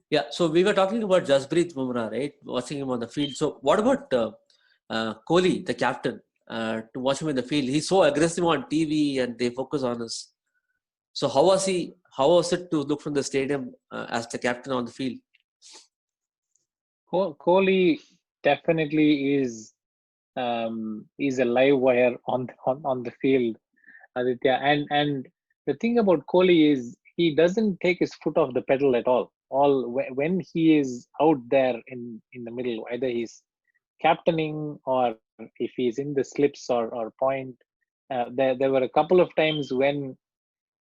Yeah, so we were talking about Jasprit Bumrah, right? Watching him on the field. So what about Kohli, the captain? To watch him in the field, he's so aggressive on TV, and they focus on us. So how was he? How was it to look from the stadium as the captain on the field? Kohli definitely is a live wire on the field, Aditya. And the thing about Kohli is he doesn't take his foot off the pedal at all. When he is out there in the middle, either he's captaining or if he's in the slips or point. There were a couple of times when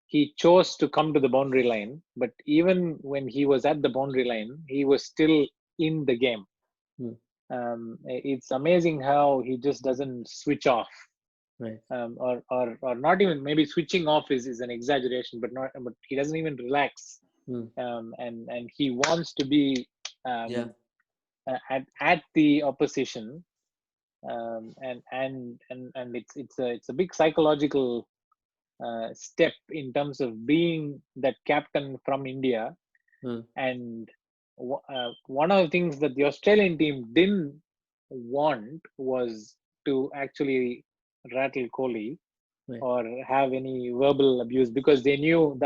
he chose to come to the boundary line, but even when he was at the boundary line, he was still in the game. Hmm. It's amazing how he just doesn't switch off, Right. or not even, maybe switching off is an exaggeration, but he doesn't even relax. Hmm. And he wants to be Yeah. at the opposition, and it's a big psychological step in terms of being that captain from India. Hmm. And one of the things that the Australian team didn't want was to actually rattle Kohli Right. or have any verbal abuse, because they knew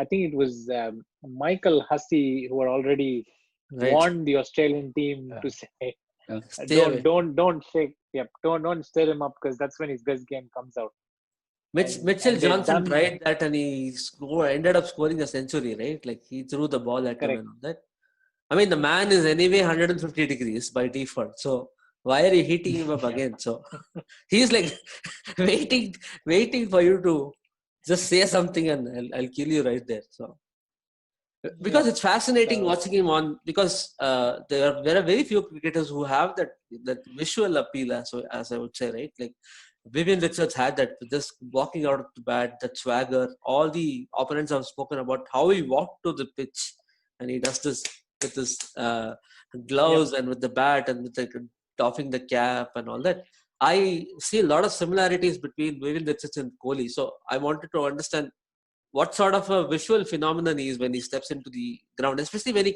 I think it was Michael Hussey who had already Right. warned the Australian team to say, Stay away. don't shake, don't stir him up, because that's when his best game comes out. Mitchell And they've Johnson done tried that, and he ended up scoring a century, right? Like he threw the ball at him correct. and all that. I mean, the man is anyway 150 degrees by default. So why are you heating him up again? So he's like waiting for you to just say something, and I'll kill you right there. So because it's fascinating watching him on, because there are very few cricketers who have that visual appeal, as I would say, right? Like Vivian Richards had that, just walking out of the bat, that swagger. All the opponents have spoken about how he walked to the pitch, and he does this with his gloves and with the bat and with doffing the cap and all that. I see a lot of similarities between Vivian Richards and Kohli. So I wanted to understand what sort of a visual phenomenon he is when he steps into the ground, especially when he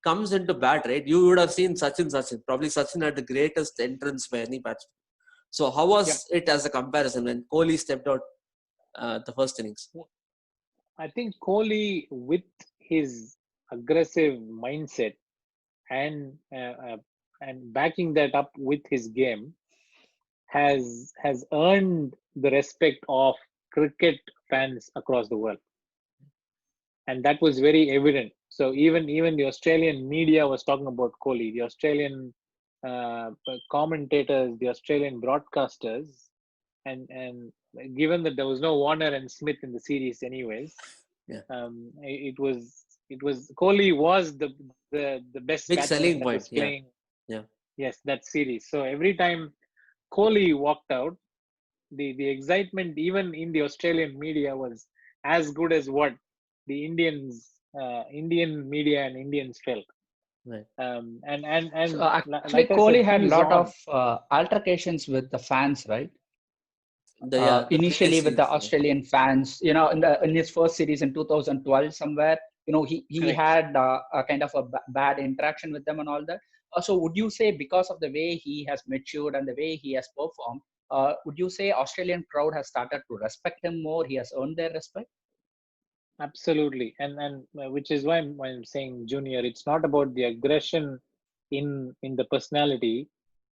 comes into bat, right? You would have seen Sachin. Probably Sachin had the greatest entrance by any batsman. So how was it as a comparison when Kohli stepped out the first innings? I think Kohli, with his aggressive mindset and backing that up with his game, has earned the respect of cricket fans across the world, and that was very evident. So even the Australian media was talking about Kohli, the Australian commentators, the Australian broadcasters, and given that there was no Warner and Smith in the series anyways, it was Kohli was the best big batsman selling that point. was playing. Yeah. Yes, that series. So every time Kohli walked out, the excitement even in the Australian media was as good as what the Indian media and Indians felt. Right. And So actually, like I Kohli said, had a he's lot on. of altercations with the fans, right? The Initially with previous the series, Australian fans, in his first series in 2012 somewhere, he Correct. had a kind of a bad interaction with them and all that. So would you say, because of the way he has matured and the way he has performed, would you say Australian crowd has started to respect him more? He has earned their respect? Absolutely, and which is why I'm saying, Junior, it's not about the aggression in the personality,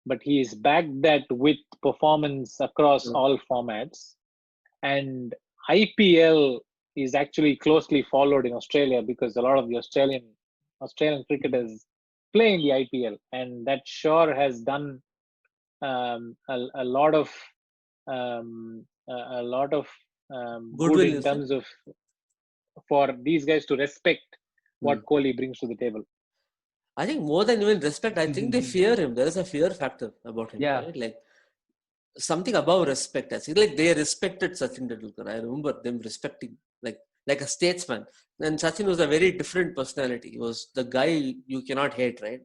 but he is backed that with performance across all formats. And IPL is actually closely followed in Australia, because a lot of the Australian cricketers play in the IPL, and that sure has done a lot of good goodwill, in you say? terms of, for these guys to respect what Kohli brings to the table. I think more than even respect, I think they fear him. There is a fear factor about him, Yeah. right? Like something above respect. I think like they respected Sachin Tendulkar. I remember them respecting like a statesman. And Sachin was a very different personality. He was the guy you cannot hate, right?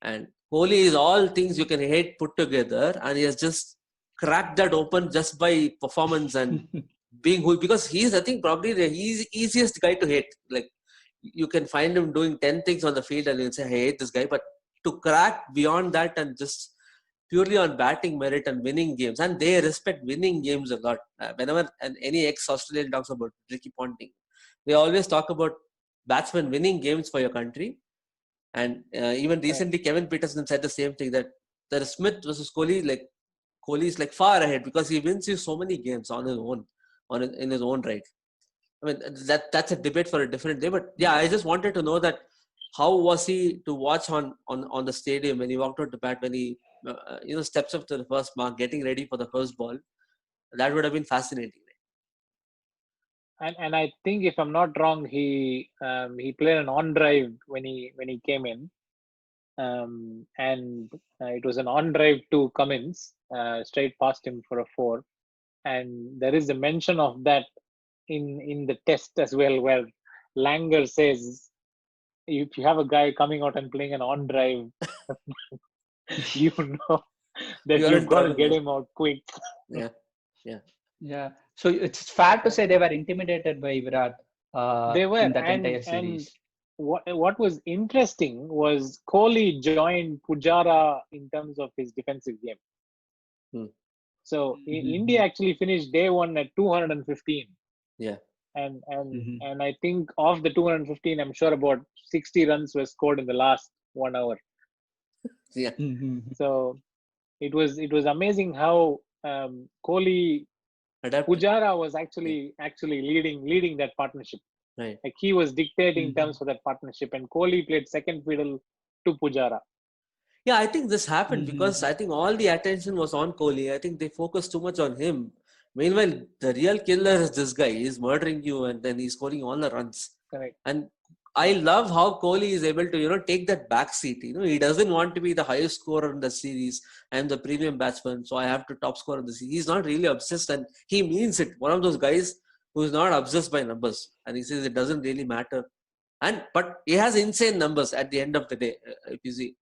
And Kohli is all things you can hate put together, and he has just cracked that open just by performance and being who, because he's, I think, probably the easiest guy to hate. Like you can find him doing 10 things on the field and you'll say, I hate this guy. But to crack beyond that and just purely on batting merit and winning games, and they respect winning games a lot. Whenever any ex-Australian talks about Ricky Ponting, they always talk about batsmen winning games for your country. And even recently, Kevin Peterson said the same thing, that the Smith versus Kohli, like Kohli is like far ahead because he wins you so many games on his own, in his own right. I mean, that's a debate for a different day. But yeah, I just wanted to know that how was he to watch on the stadium when he walked out to bat, when he steps up to the first mark, getting ready for the first ball. That would have been fascinating. And I think, if I'm not wrong, he played an on drive when he came in, and it was an on drive to Cummins, straight past him for a 4. And there is a mention of that in the test as well, where Langer says, if you have a guy coming out and playing an on drive, you know that You're you've in got to trouble, get yeah. him out quick. Yeah. So it's fair to say they were intimidated by Virat They were, in that entire and series. what was interesting was Kohli joined Pujara in terms of his defensive game. So India actually finished day 1 at 215. Yeah. And I think of the 215, I'm sure about 60 runs were scored in the last 1 hour. Yeah. So it was amazing how Kohli, Adapted. Pujara was actually leading that partnership. Right. Like, he was dictating terms for that partnership, and Kohli played second fiddle to Pujara. Yeah, I think this happened because I think all the attention was on Kohli. I think they focused too much on him. Meanwhile, the real killer is this guy. He's murdering you, and then he's scoring all the runs. Correct. And I love how Kohli is able to, take that back seat. He doesn't want to be the highest scorer in the series. I'm the premium batsman, so I have to top score in the series. He's not really obsessed, and he means it. One of those guys who's not obsessed by numbers, and he says it doesn't really matter. But he has insane numbers at the end of the day, if you see.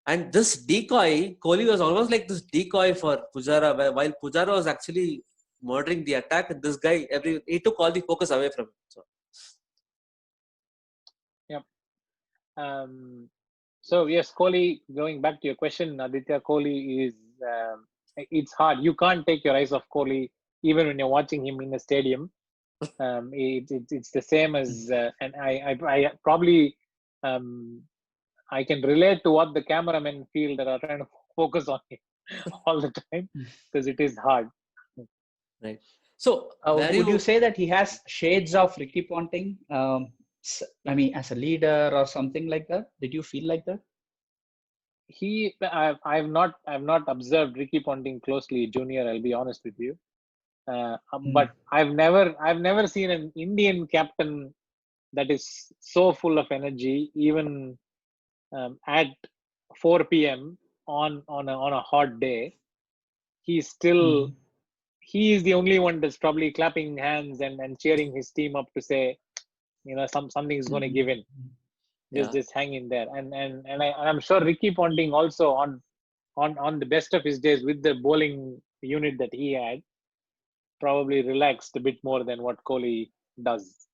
And this decoy, Kohli was almost like this decoy for Pujara, while Pujara was actually murdering the attack, and this guy, he took all the focus away from him. So. Yep. So yes, Kohli, going back to your question, Aditya, Kohli is, it's hard. You can't take your eyes off Kohli even when you're watching him in the stadium. It's the same as, and I probably, I can relate to what the cameramen feel that are trying to focus on him all the time, because it is hard. Right. So, would you say that he has shades of Ricky Ponting? I mean, as a leader or something like that? Did you feel like that? I've not observed Ricky Ponting closely, Junior. I'll be honest with you, but I've never seen an Indian captain that is so full of energy, even at 4 p.m. on a hot day. He's still he is the only one that's probably clapping hands and cheering his team up to say, something is going to give in. Just hang in there. And I'm sure Ricky Ponting also on the best of his days with the bowling unit that he had, probably relaxed a bit more than what Kohli does.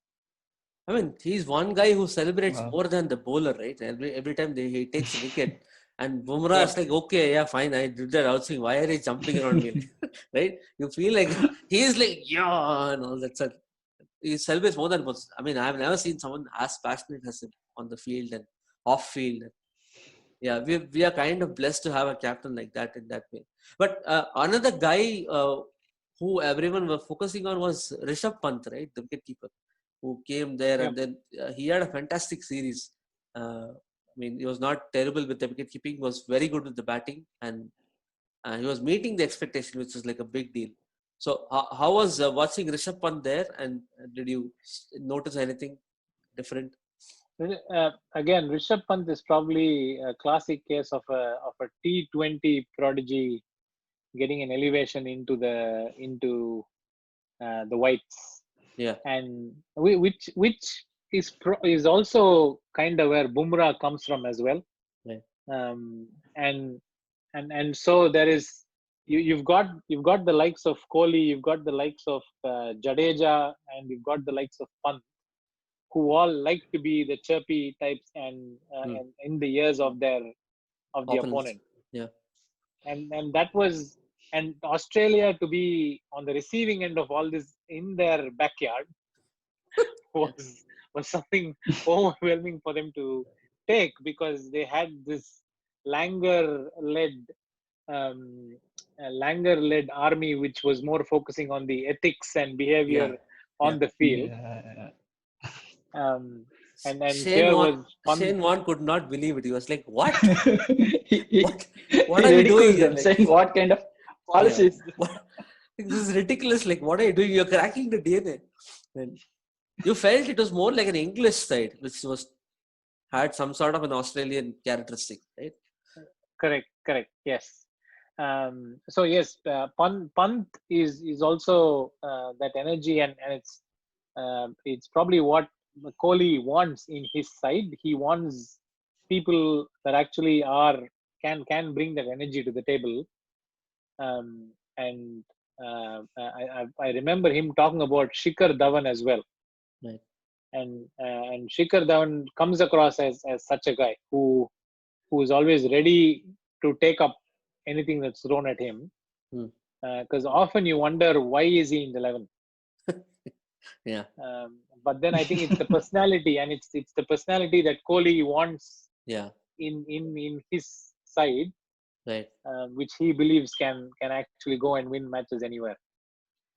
I mean, he's one guy who celebrates more than the bowler, right? Every time he takes a wicket. And Bumrah is like, okay, yeah, fine, I did that outswing. Why are they jumping around me? Right? You feel like he's like, yeah, and all that stuff. He celebrates more than most. I mean, I've never seen someone as passionate as him on the field and off field. Yeah, we are kind of blessed to have a captain like that in that way. But another guy who everyone was focusing on was Rishabh Pant, right? The wicketkeeper, who came there and then he had a fantastic series. I mean, he was not terrible with the wicket keeping. He was very good with the batting, and he was meeting the expectation, which is like a big deal. So, how was watching Rishabh Pant there, and did you notice anything different? Again, Rishabh Pant is probably a classic case of a T20 prodigy getting an elevation into the whites. Yeah, and which is also kind of where Bumrah comes from as well. right. And so there is you've got the likes of Kohli, you've got the likes of Jadeja, and you've got the likes of Pant. who all like to be the chirpy types and in the ears of the Opponents. opponent. Yeah. And that was, and Australia to be on the receiving end of all this in their backyard was something overwhelming for them to take, because they had this Langer led um, Langer led army, which was more focusing on the ethics and behavior on Yeah. the field. Yeah. Um, and Shane here Warne, was Pant. Shane Warne could not believe it. He was like, "What? he, What? he What are we doing ridicules here? them, Like, saying what kind of policy is this? what? This is ridiculous. Like, what are you doing? You're cracking the DNA." And you felt it was more like an English side, which had some sort of an Australian characteristic, right? Correct. Yes. So yes, Pant is also that energy, and it's probably what Kohli wants in his side. He wants people that actually can bring that energy to the table. And I remember him talking about Shikhar Dhawan as well. Right. And Shikhar Dhawan comes across as such a guy who is always ready to take up anything that's thrown at him. Because often you wonder, why is he in the 11? Yeah. But then I think it's the personality, and it's the personality that Kohli wants. Yeah. In his side, Right. which he believes can actually go and win matches anywhere.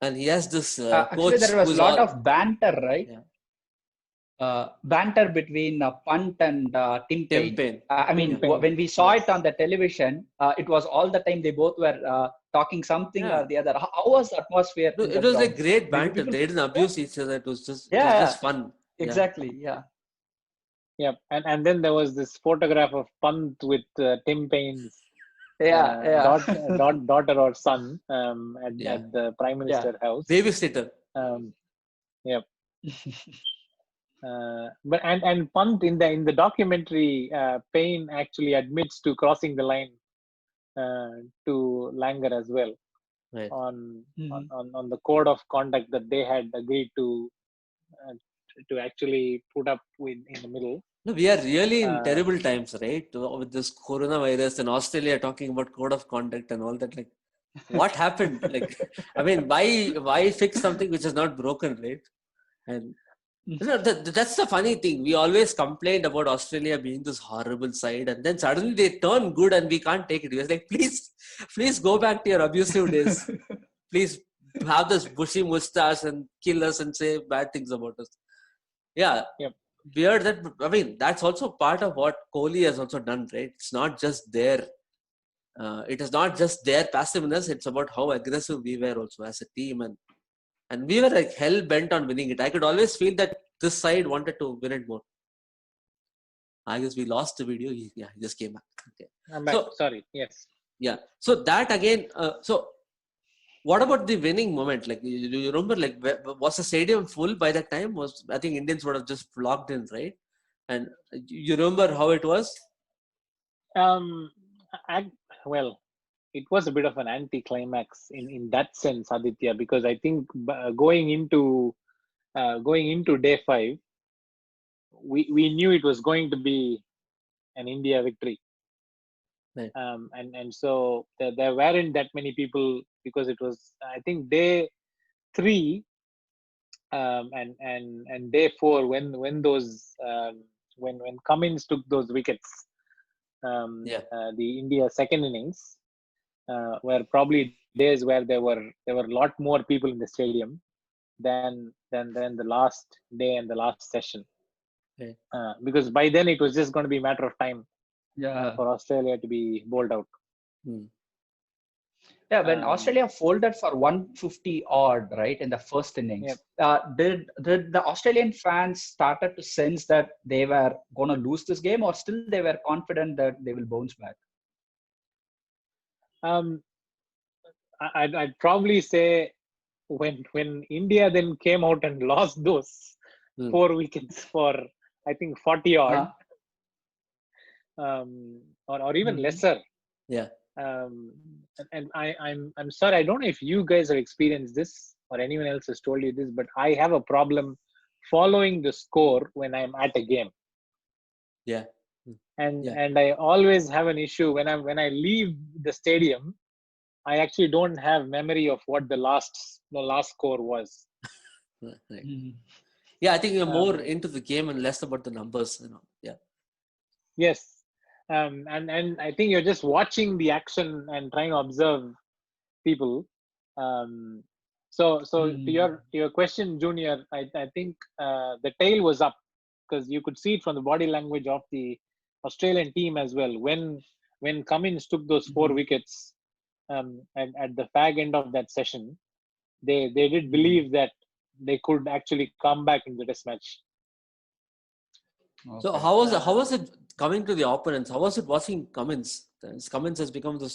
And he has this Actually, coach there was who's a lot all, of banter, right? Yeah. Banter between Pant and Tim Payne. I mean, Tim Payne, when we saw yes. it on the television, it was all the time they both were talking something or the other. How was the atmosphere? No, in it the was ground? like great Maybe banter. people- They didn't abuse each other. It was just fun. Exactly. Yeah. Yeah, and then there was this photograph of Pant with Tim Payne's daughter or son at the Prime Minister house. Babysitter. Yep. But and Pant in the documentary, Payne actually admits to crossing the line to Langer as well, Right. on the code of conduct that they had agreed to actually put up in the middle. No, we are really in terrible times, right? With this coronavirus and Australia talking about code of conduct and all that. Like, what happened? Like, I mean, why fix something which is not broken, right? And you know, that's the funny thing. We always complained about Australia being this horrible side, and then suddenly they turn good and we can't take it. We was like, please go back to your abusive days. Please have this bushy mustache and kill us and say bad things about us. Yeah. Yep. Weird that, I mean, that's also part of what Kohli has also done, right? It's not just it is not just their passiveness. It's about how aggressive we were also as a team, and we were like hell bent on winning it. I could always feel that this side wanted to win it more. I guess we lost the video. He just came back. Okay. I'm back. Sorry. Yes. Yeah. So that again. So what about the winning moment? Like, do you remember? Like, was the stadium full by that time? I think Indians would have just flocked in, right? And you remember how it was? Well, it was a bit of an anti-climax in that sense, Aditya, because I think going into day 5, we knew it was going to be an India victory. Right. And so there weren't that many people, because it was, I think, day 3 and day 4 when those when Cummins took those wickets. The India second innings were probably days where there were a lot more people in the stadium than the last day and the last session. Okay. Because by then it was just going to be a matter of time for Australia to be bowled out. Yeah, when Australia folded for 150 odd, right, in the first innings, did the Australian fans started to sense that they were going to lose this game, or still they were confident that they will bounce back? I'd probably say when India then came out and lost those 4 wickets for, I think, 40 odd, or even lesser. Yeah. And I'm sorry, I don't know if you guys have experienced this or anyone else has told you this, but I have a problem following the score when I'm at a game. Yeah. And I always have an issue when I leave the stadium. I actually don't have memory of what the last score was. Right. Mhm. Yeah, I think you're more Um, into the game and less about the numbers, you know. Yeah. yes, and I think you're just watching the action and trying to observe people. Um, so Mhm. to your question, Junior, I think the tail was up because you could see it from the body language of the Australian team as well. When Cummins took those 4 wickets at the fag end of that session, they did Mhm. believe that they could actually come back in the test match. So Okay. how was it coming to the opponents? How was it watching Cummins? Cummins has become this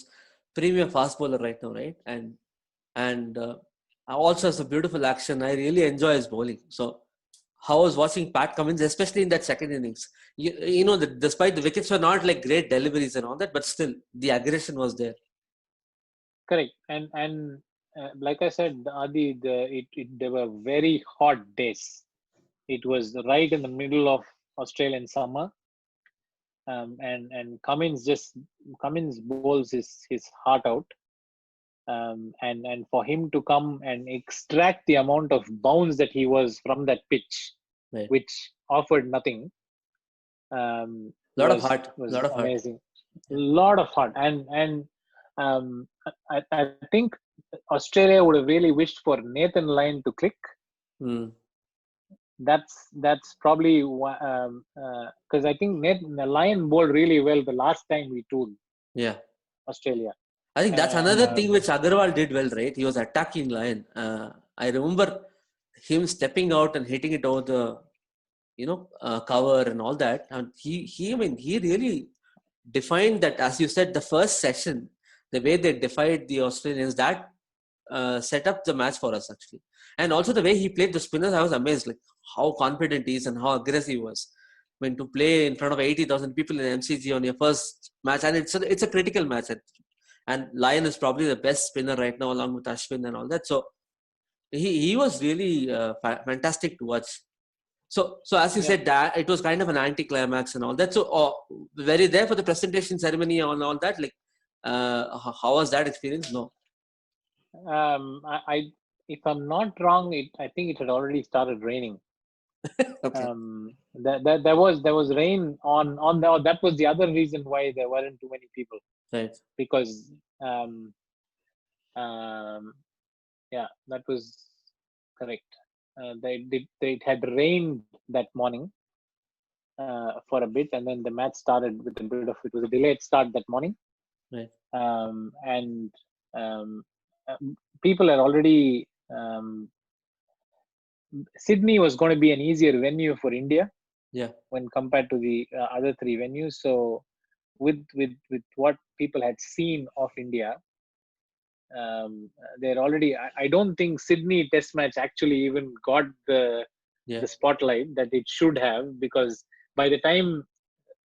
premier fast bowler right now, right? And also has a beautiful action. I really enjoy his bowling. So how was watching Pat Cummins, especially in that second innings? You know that despite the wickets were not like great deliveries and all that, but still the aggression was there. Correct, and like I said, Adi, there were very hot days. It was right in the middle of Australian summer, and Cummins bowls his heart out, and for him to come and extract the amount of bounce that he was from that pitch, Right. which offered nothing, Lot of was heart. Lot of heart. amazing. Yeah. Lot of heart, and I think Australia would have really wished for Nathan Lyon to click. Hmm. That's probably because I think Lyon bowled really well the last time we toured Yeah. Australia. I think that's another thing Um, which Agarwal did well, right? He was attacking Lion. I remember him stepping out and hitting it over the, cover and all that. And I mean, he really defined that, as you said, the first session, the way they defied the Australians, that set up the match for us actually. And also the way he played the spinners, I was amazed, like how confident he is and how aggressive he was. When to play in front of 80,000 people in MCG on your first match, and it's a critical match. And Lion is probably the best spinner right now, along with Ashwin and all that. So he was really fantastic to watch. So as you yeah. said, that it was kind of an anticlimax and all that. So were you there for the presentation ceremony and all that? Like, how was that experience? No. I if I'm not wrong, I think it had already started raining. Okay. There was rain on the, that was the other reason why there weren't too many people, Right. because um, um, yeah, that was correct. It had rained that morning for a bit, and then the match started with a bit of, it was a delayed start that morning. Right. And people are already Sydney was going to be an easier venue for India Yeah. when compared to the other three venues. So with what people had seen of India, they're already. I don't think Sydney Test match actually even got Yeah. the spotlight that it should have, because by the time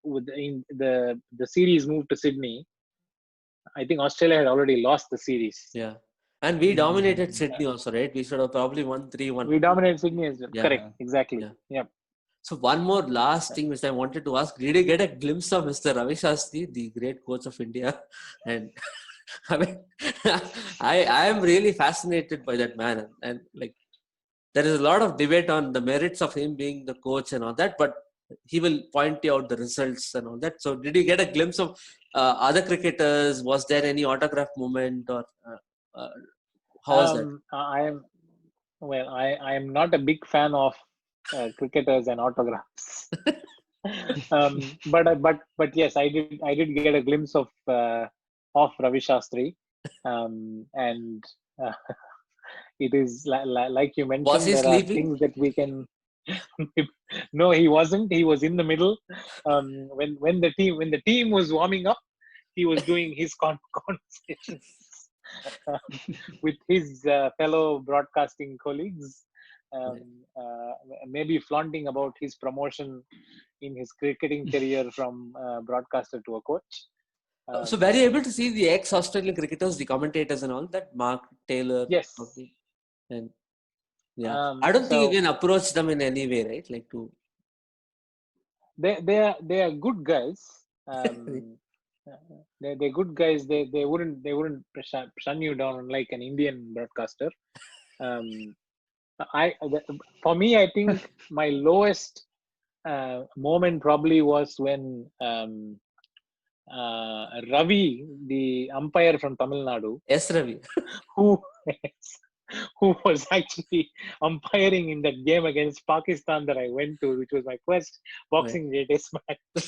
the series moved to Sydney, I think Australia had already lost the series. Yeah. And we dominated Mhm. Sydney also, right? We should have probably won 3-1. We dominated Sydney as well. Yeah. Correct, Yeah. exactly. Yeah. Yeah. So one more last thing which I wanted to ask: did you get a glimpse of Mr. Ravi Shastri, the great coach of India? And I mean, I am really fascinated by that man, and like there is a lot of debate on the merits of him being the coach and all that, but he will point you out the results and all that. So did you get a glimpse of other cricketers? Was there any autograph moment, or uh, how was that? I am well. I am not a big fan of cricketers and autographs. But yes, I did get a glimpse of Ravi Shastri, and uh, it is like you Was mentioned. he There are sleeping? things that we can. No, he wasn't. He was in the middle. When the team was warming up, he was doing his conversations with his fellow broadcasting colleagues, um, Right. maybe flaunting about his promotion in his cricketing career from broadcaster to a coach. So were you Um, able to see the ex-Australian cricketers, the commentators and all that? Mark Taylor, yes, probably, and Yeah. I don't think So you can approach them in any way, right? Like to. they are good guys. They're good guys. They wouldn't shun you down like an Indian broadcaster. Um, for me, I think my lowest moment probably was when Ravi, the umpire from Tamil Nadu, Yes, Ravi. who who was actually umpiring in that game against Pakistan that I went to, which was my first Right. boxing day test match.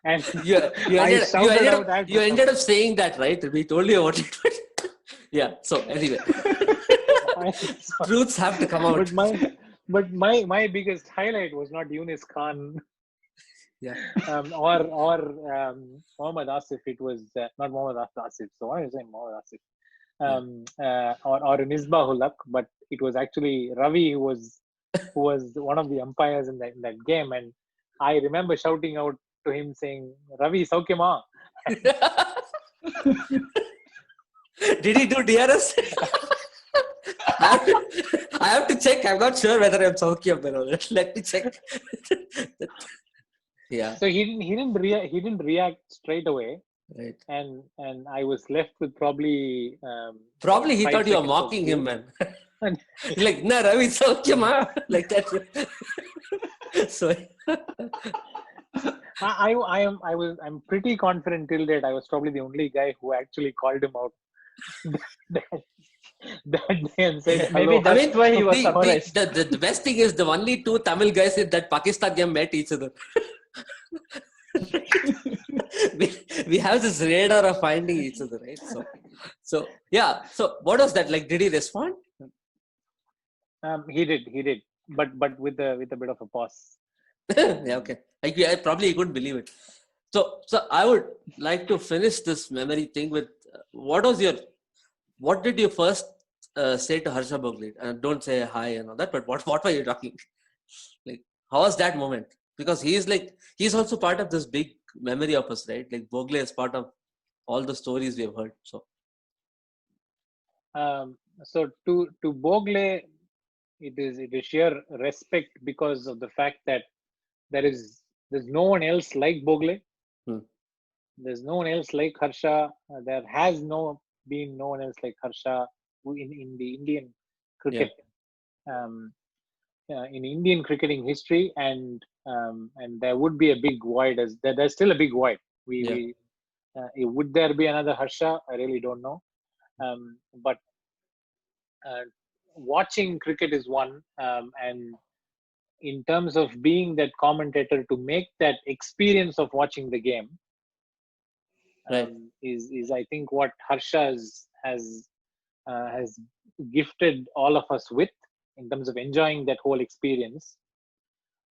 And You I ended shouted out after. you ended up saying that, right? We told you about it. Yeah. So anyway, truths have to come out. But my biggest highlight was not Yunus Khan Yeah. or Mohammad Asif. It was not Mohammad Asif. So why is it Mohammad Asif? Or Misbahul Haq, but it was actually Ravi who was one of the umpires in that game, and I remember shouting out to him saying, "Ravi, Saukema." Did he do DRS? I have to check. I'm not sure whether I'm Saukyam or not. Let me check. Yeah. So he didn't react straight away, Right. and I was left with probably Probably he 5 thought you were seconds of mocking him, man. And He's like, nah, Ravi, Saukyam, like that. So I'm pretty confident till date I was probably the only guy who actually called him out that day and said, Maybe "Hello." that's why he was surprised. the best thing is the only two Tamil guys in that Pakistan game met each other. we have this radar of finding each other, right? So yeah. So what was that like? Did he respond? He did, but with a bit of a pause. Yeah, okay. Like I probably couldn't believe it. So I would like to finish this memory thing with what did you first say to Harsha Bogle? And don't say hi and all that, but what were you talking? Like, how was that moment? Because he's also part of this big memory of us, right? Like Bogle is part of all the stories we have heard. So So to Bogle, it is sheer respect because of the fact that there's no one else like Bogle. Hmm. There's no one else like Harsha. There has been no one else like Harsha in the Indian cricket, in Indian cricketing history, and there would be a big void. There's still a big void. Would there be another Harsha? I really don't know. But watching cricket is one, and in terms of being that commentator to make that experience of watching the game, right. is I think what Harsha has gifted all of us with in terms of enjoying that whole experience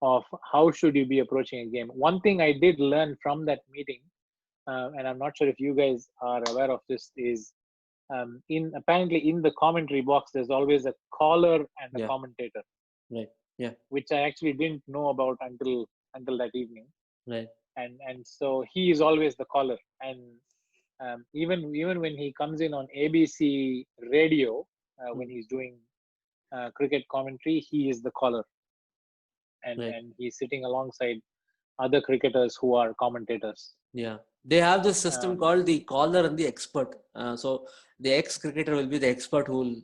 of how should you be approaching a game. One thing I did learn from that meeting, and I'm not sure if you guys are aware of this, is apparently in the commentary box there's always a caller and a commentator, right? Yeah, which I actually didn't know about until that evening. Right. And so he is always the caller, and even when he comes in on ABC radio when he's doing cricket commentary, he is the caller, and he's sitting alongside other cricketers who are commentators. Yeah, they have this system called the caller and the expert. So the ex-cricketer will be the expert who will.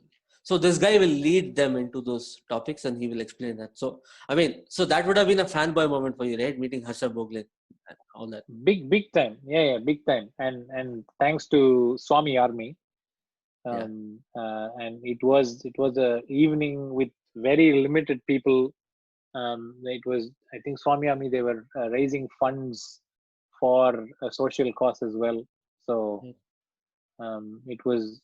So this guy will lead them into those topics and he will explain that. So I mean, so that would have been a fanboy moment for you, right? Meeting Harsha Bogle and all that. Big time, yeah, big time. And thanks to Swami Army, and it was a evening with very limited people. It was, I think, Swami Army, they were raising funds for a social cause as well. So it was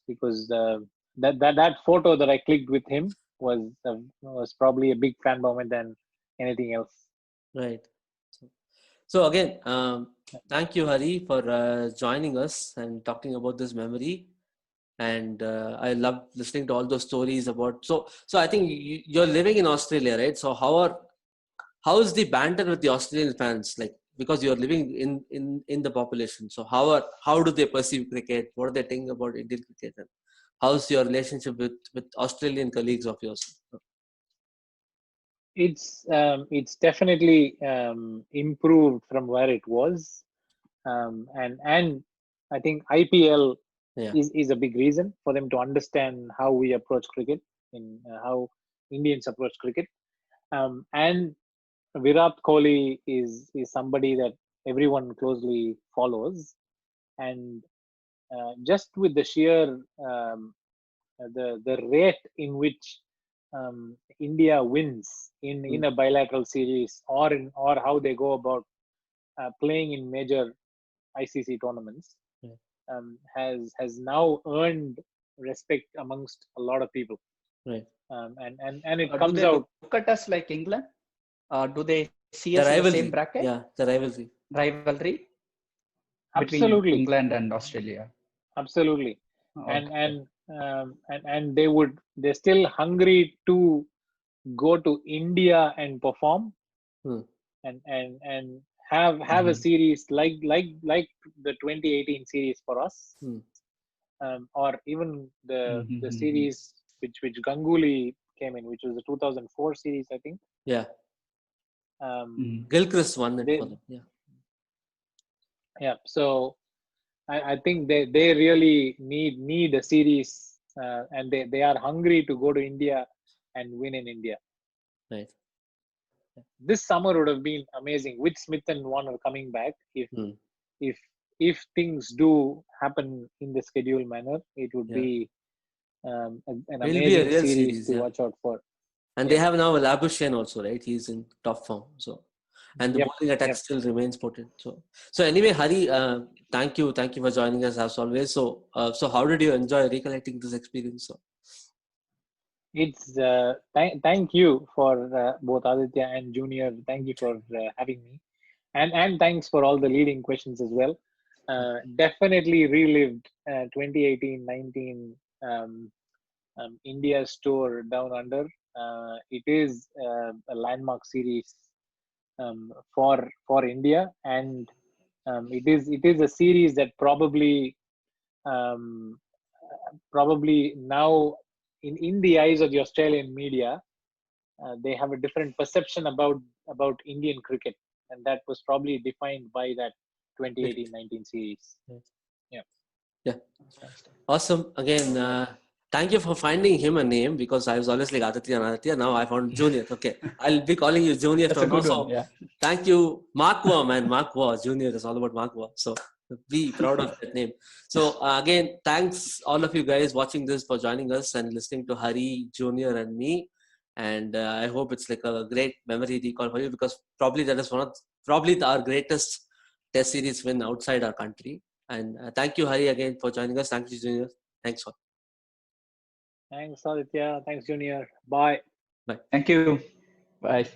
that photo that I clicked with him was probably a big fan moment than anything else. Right. So again, thank you, Hari, for joining us and talking about this memory. And I love listening to all those stories about. So I think you're living in Australia, right? So how is the banter with the Australian fans like? Because you're living in the population. So how do they perceive cricket? What do they think about Indian cricket? And how's your relationship with Australian colleagues of yours? It's definitely improved from where it was, and I think IPL Yeah. is a big reason for them to understand how we approach cricket, in how Indians approach cricket, and Virat Kohli is somebody that everyone closely follows, and just with the sheer the rate in which India wins in a bilateral series, or how they go about playing in major ICC tournaments, has now earned respect amongst a lot of people. Right. And it Do comes they out. look at us like England? Do they see The us in the rivalry. same bracket? Yeah, the rivalry. Rivalry between Absolutely. England and Australia. Absolutely. Okay. And they're still hungry to go to India and perform, and have a series like the 2018 series for us, or even the series which Ganguly came in, which was the 2004 series, I think. Yeah. Gilchrist won it for them. Yeah. Yeah. So I think they really need a series, and they are hungry to go to India and win in India. Right. This summer would have been amazing with Smith and Warner coming back. If things do happen in the scheduled manner, it would be an amazing series to watch out for. And they have now Labuschagne also, right? He's in top form. So, and the bowling attack still remains potent. So anyway, Hari, thank you for joining us as always. So how did you enjoy recollecting this experience? So it's thank you for both Aditya and Junior. Thank you for having me, and thanks for all the leading questions as well. Definitely relived 2018-19 India's tour down under. It is a landmark series for India, and it is a series that probably now in the eyes of the Australian media, they have a different perception about Indian cricket, and that was probably defined by that 2018-19 series. Yeah. Awesome. Again, thank you for finding him a name, because I was always like Aditya. Now I found Junior. Okay, I'll be calling you Junior from now. So thank you, Mark Waugh, man. Mark Waugh Junior is all about Mark Waugh. So be proud of that name. So again, thanks all of you guys watching this for joining us and listening to Hari, Junior, and me. And I hope it's like a great memory recall for you, because probably that is probably our greatest Test series win outside our country. And thank you, Hari, again for joining us. Thank you, Junior. Thanks all. Thanks, Aditya. Thanks, Junior. Bye. Bye. Thank you. Bye.